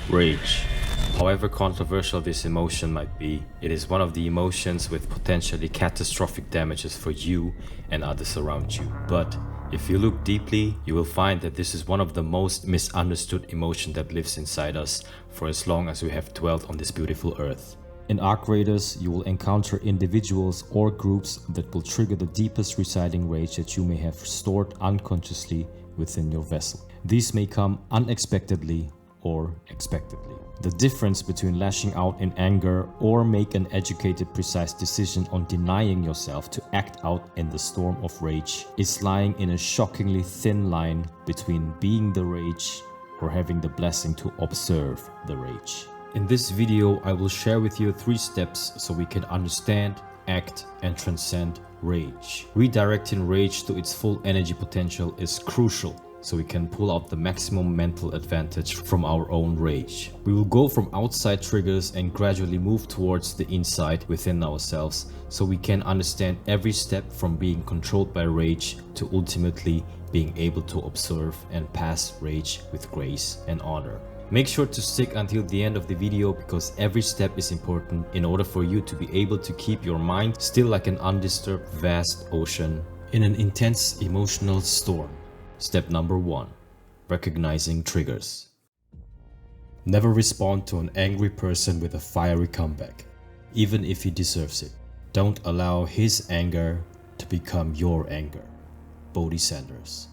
Rage. However controversial this emotion might be, it is one of the emotions with potentially catastrophic damages for you and others around you. But if you look deeply, you will find that this is one of the most misunderstood emotions that lives inside us for as long as we have dwelt on this beautiful earth. In Arc Raiders, you will encounter individuals or groups that will trigger the deepest residing rage that you may have stored unconsciously within your vessel. These may come unexpectedly or expectedly. The difference between lashing out in anger or make an educated, precise decision on denying yourself to act out in the storm of rage is lying in a shockingly thin line between being the rage or having the blessing to observe the rage. In this video, I will share with you 3 steps so we can understand, act, and transcend rage. Redirecting rage to its full energy potential is crucial so we can pull out the maximum mental advantage from our own rage. We will go from outside triggers and gradually move towards the inside within ourselves so we can understand every step from being controlled by rage to ultimately being able to observe and pass rage with grace and honor. Make sure to stick until the end of the video because every step is important in order for you to be able to keep your mind still like an undisturbed vast ocean in an intense emotional storm. Step number 1. Recognizing triggers. Never respond to an angry person with a fiery comeback, even if he deserves it. Don't allow his anger to become your anger. Bodhi Sanders.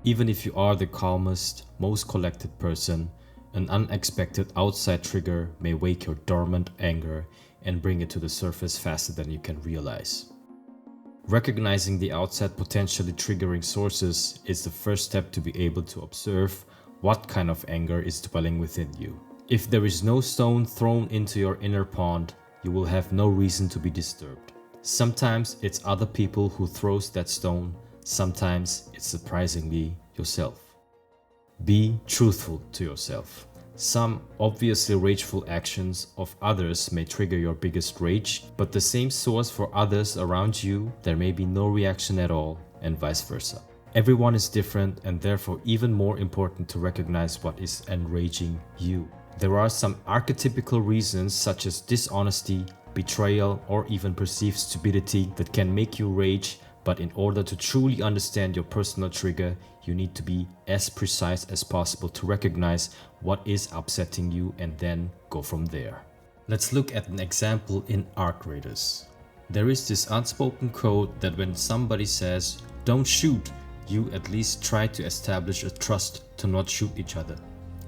Even if you are the calmest, most collected person, an unexpected outside trigger may wake your dormant anger and bring it to the surface faster than you can realize. Recognizing the outside potentially triggering sources is the first step to be able to observe what kind of anger is dwelling within you. If there is no stone thrown into your inner pond, you will have no reason to be disturbed. Sometimes it's other people who throws that stone, sometimes it's surprisingly yourself. Be truthful to yourself. Some obviously rageful actions of others may trigger your biggest rage, but the same source for others around you, there may be no reaction at all, and vice versa. Everyone is different and therefore even more important to recognize what is enraging you. There are some archetypical reasons such as dishonesty, betrayal, or even perceived stupidity that can make you rage, but in order to truly understand your personal trigger, you need to be as precise as possible to recognize what is upsetting you and then go from there. Let's look at an example in Arc Raiders. There is this unspoken code that when somebody says, "Don't shoot," you at least try to establish a trust to not shoot each other.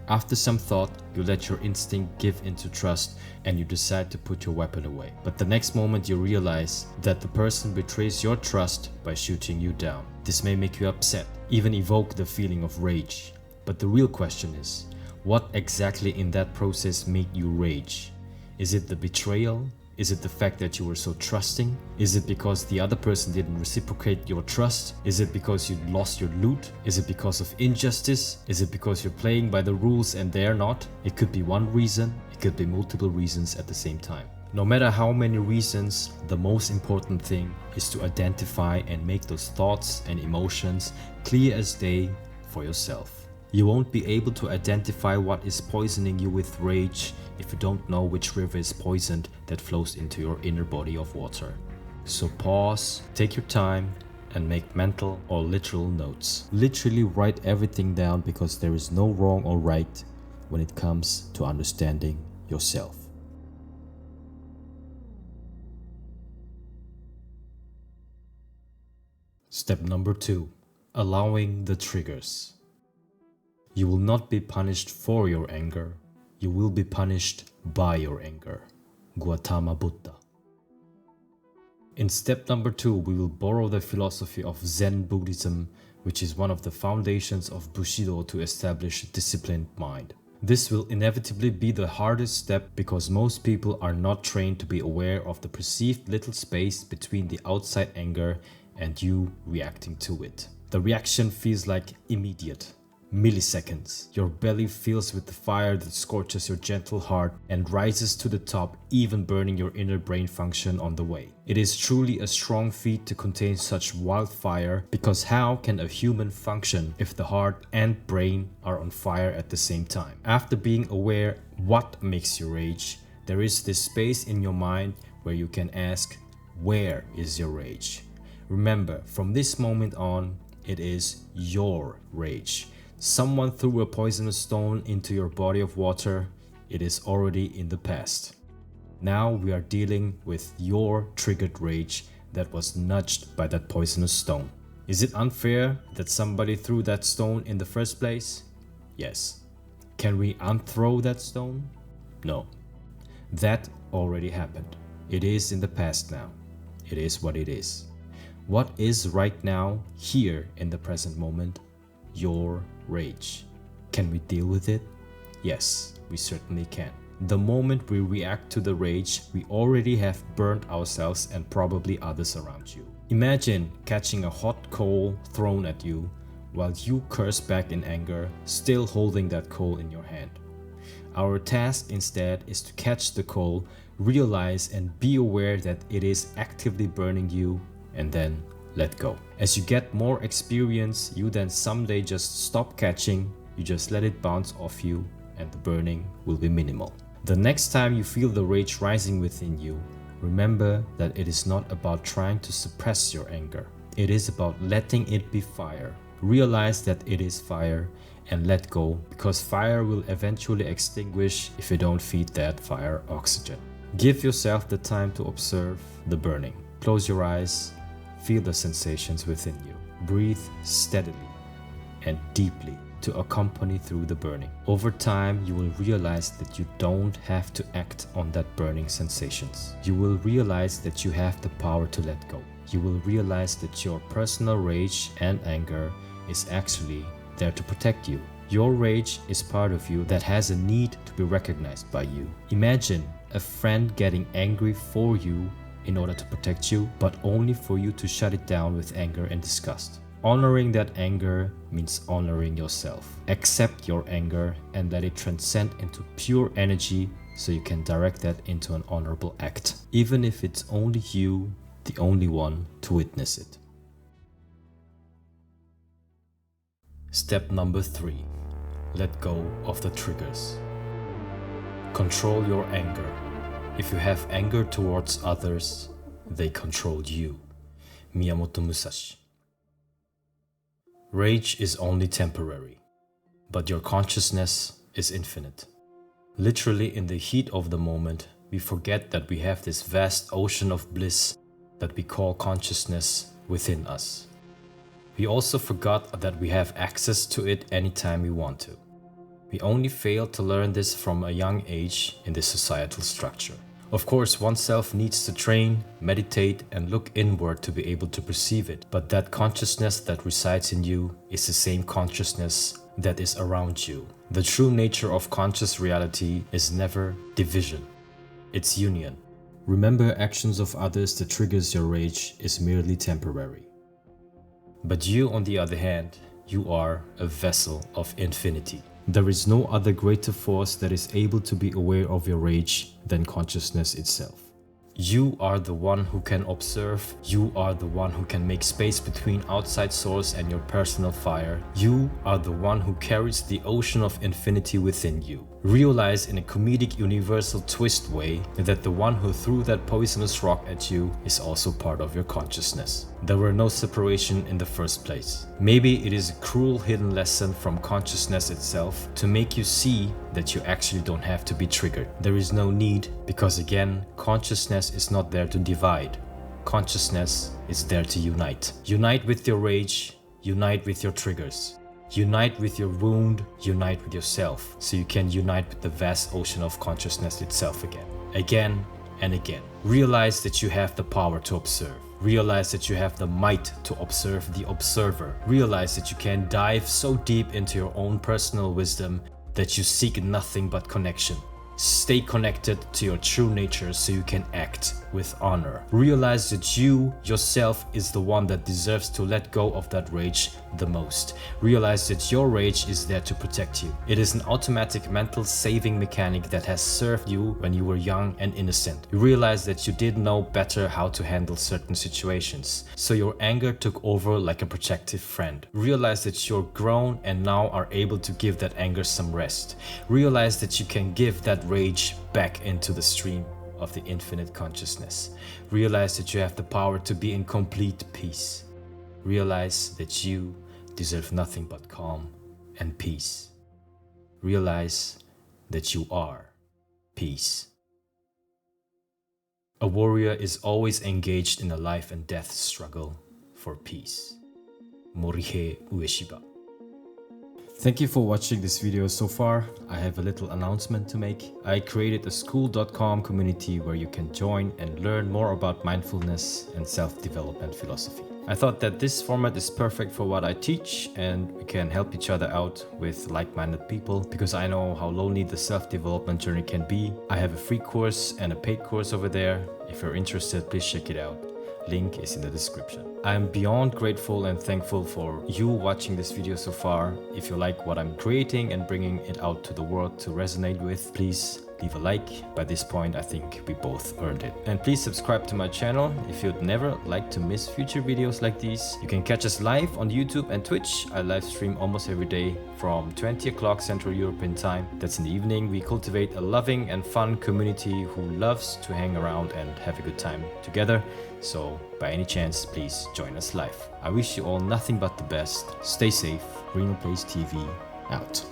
After some thought, you let your instinct give into trust and you decide to put your weapon away. But the next moment you realize that the person betrays your trust by shooting you down. This may make you upset, even evoke the feeling of rage. But the real question is, what exactly in that process made you rage? Is it the betrayal? Is it the fact that you were so trusting? Is it because the other person didn't reciprocate your trust? Is it because you lost your loot? Is it because of injustice? Is it because you're playing by the rules and they're not? It could be one reason, it could be multiple reasons at the same time. No matter how many reasons, the most important thing is to identify and make those thoughts and emotions clear as day for yourself. You won't be able to identify what is poisoning you with rage if you don't know which river is poisoned that flows into your inner body of water. So pause, take your time, and make mental or literal notes. Literally write everything down because there is no wrong or right when it comes to understanding yourself. Step number 2. Allowing the triggers. You will not be punished for your anger. You will be punished by your anger. Gautama Buddha. In step number 2, we will borrow the philosophy of Zen Buddhism, which is one of the foundations of Bushido to establish a disciplined mind. This will inevitably be the hardest step because most people are not trained to be aware of the perceived little space between the outside anger and you reacting to it. The reaction feels like immediate. Milliseconds. Your belly fills with the fire that scorches your gentle heart and rises to the top, even burning your inner brain function on the way. It is truly a strong feat to contain such wildfire, because how can a human function if the heart and brain are on fire at the same time? After being aware what makes you rage, there is this space in your mind where you can ask, where is your rage? Remember, from this moment on, it is your rage. Someone threw a poisonous stone into your body of water. It is already in the past. Now we are dealing with your triggered rage that was nudged by that poisonous stone. Is it unfair that somebody threw that stone in the first place? Yes. Can we unthrow that stone? No. That already happened. It is in the past now. It is what it is. What is right now, here in the present moment? Your rage. Can we deal with it? Yes, we certainly can. The moment we react to the rage, we already have burnt ourselves and probably others around you. Imagine catching a hot coal thrown at you while you curse back in anger, still holding that coal in your hand. Our task instead is to catch the coal, realize and be aware that it is actively burning you, and then let go. As you get more experience, you then someday just stop catching, you just let it bounce off you, and the burning will be minimal. The next time you feel the rage rising within you, remember that it is not about trying to suppress your anger. It is about letting it be fire. Realize that it is fire and let go, because fire will eventually extinguish if you don't feed that fire oxygen. Give yourself the time to observe the burning. Close your eyes. Feel the sensations within you. Breathe steadily and deeply to accompany through the burning. Over time, you will realize that you don't have to act on that burning sensations. You will realize that you have the power to let go. You will realize that your personal rage and anger is actually there to protect you. Your rage is part of you that has a need to be recognized by you. Imagine a friend getting angry for you in order to protect you, but only for you to shut it down with anger and disgust. Honoring that anger means honoring yourself. Accept your anger and let it transcend into pure energy so you can direct that into an honorable act, even if it's only you, the only one to witness it. Step number 3. Let go of the triggers. Control your anger. If you have anger towards others, they control you. Miyamoto Musashi. Rage is only temporary, but your consciousness is infinite. Literally, in the heat of the moment, we forget that we have this vast ocean of bliss that we call consciousness within us. We also forgot that we have access to it anytime we want to. We only fail to learn this from a young age in this societal structure. Of course, oneself needs to train, meditate, and look inward to be able to perceive it. But that consciousness that resides in you is the same consciousness that is around you. The true nature of conscious reality is never division. It's union. Remember, actions of others that triggers your rage is merely temporary. But you, on the other hand, you are a vessel of infinity. There is no other greater force that is able to be aware of your rage than consciousness itself. You are the one who can observe. You are the one who can make space between outside source and your personal fire. You are the one who carries the ocean of infinity within you. Realize in a comedic universal twist way that the one who threw that poisonous rock at you is also part of your consciousness. There were no separation in the first place. Maybe it is a cruel hidden lesson from consciousness itself to make you see that you actually don't have to be triggered. There is no need, because again, consciousness is not there to divide. Consciousness is there to unite. Unite with your rage, unite with your triggers. Unite with your wound, unite with yourself, so you can unite with the vast ocean of consciousness itself again. Again and again. Realize that you have the power to observe. Realize that you have the might to observe the observer. Realize that you can dive so deep into your own personal wisdom that you seek nothing but connection. Stay connected to your true nature so you can act with honor. Realize that you, yourself, is the one that deserves to let go of that rage the most. Realize that your rage is there to protect you. It is an automatic mental saving mechanic that has served you when you were young and innocent. You realize that you didn't know better how to handle certain situations, so your anger took over like a protective friend. Realize that you're grown and now are able to give that anger some rest. Realize that you can give that rage back into the stream of the infinite consciousness. Realize that you have the power to be in complete peace. Realize that you deserve nothing but calm and peace. Realize that you are peace. A warrior is always engaged in a life and death struggle for peace. Morihei Ueshiba. Thank you for watching this video so far. I have a little announcement to make. I created a school.com community where you can join and learn more about mindfulness and self-development philosophy. I thought that this format is perfect for what I teach, and we can help each other out with like-minded people, because I know how lonely the self-development journey can be. I have a free course and a paid course over there. If you're interested, please check it out. Link is in the description. I am beyond grateful and thankful for you watching this video so far. If you like what I'm creating and bringing it out to the world to resonate with, please leave a like. By this point, I think we both earned it. And please subscribe to my channel if you'd never like to miss future videos like these. You can catch us live on YouTube and Twitch. I live stream almost every day from 20 o'clock Central European time. That's in the evening. We cultivate a loving and fun community who loves to hang around and have a good time together. So by any chance, please join us live. I wish you all nothing but the best. Stay safe. RinoPlaysTV out.